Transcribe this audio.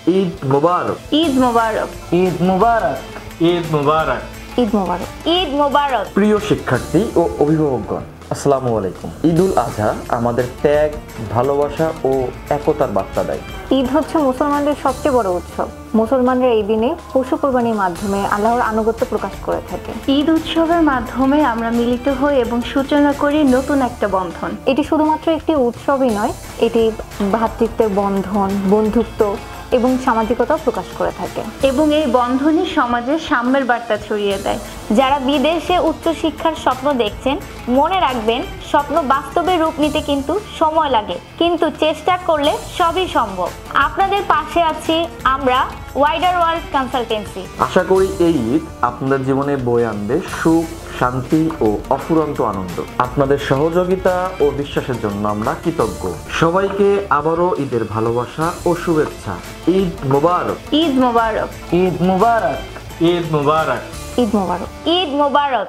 ঈদ মুবারক। ঈদ মোবারক। ঈদ মুবারক। ঈদ মুবারক। ঈদ মোবারক। ঈদ মোবারক। প্রিয় শিক্ষার্থী ও অভিভাবকগণ, আসসালামু আলাইকুম। ঈদুল আজহা আমাদের ত্যাগ, ভালোবাসা ও একতার বার্তা দেয়। ঈদ হচ্ছে মুসলমানদের সবচেয়ে বড় উৎসব। মুসলমানরা এই দিনে পশু কোরবানির মাধ্যমে আল্লাহর আনুগত্য প্রকাশ করে থাকে। ঈদ উৎসবের মাধ্যমে আমরা মিলিত হই এবং সূচনা করি নতুন একটা বন্ধন। এটি শুধুমাত্র একটি উৎসবই নয়, এটি ভ্রাতৃত্বের বন্ধন, বন্ধুত্ব এবং সামাজিকতাও প্রকাশ করে থাকে। এবং এই বন্ধনই সমাজে সাম্যের বার্তা ছড়িয়ে দেয়। যারা বিদেশে উচ্চশিক্ষার স্বপ্ন দেখছেন, মনে রাখবেন স্বপ্ন বাস্তবে রূপ নিতে কিন্তু সময় লাগে, কিন্তু চেষ্টা করলে সবই সম্ভব। আপনাদের পাশে আছি আমরা, ওয়াইডার ওয়ার্ল্ড কনসালটেন্সি। আশা করি এই ঈদ আপনাদের জীবনে বয়ে আনবে সুখ, শান্তি ও অফুরন্ত আনন্দ। আপনাদের সহযোগিতা ও বিশ্বাসের জন্য আমরা কৃতজ্ঞ। সবাইকে আবারও ঈদের ভালোবাসা ও শুভেচ্ছা। ঈদ মোবারক। ঈদ মোবারক। ঈদ মুবারক। ঈদ মুবারক। ঈদ মোবারক। ঈদ মোবারক।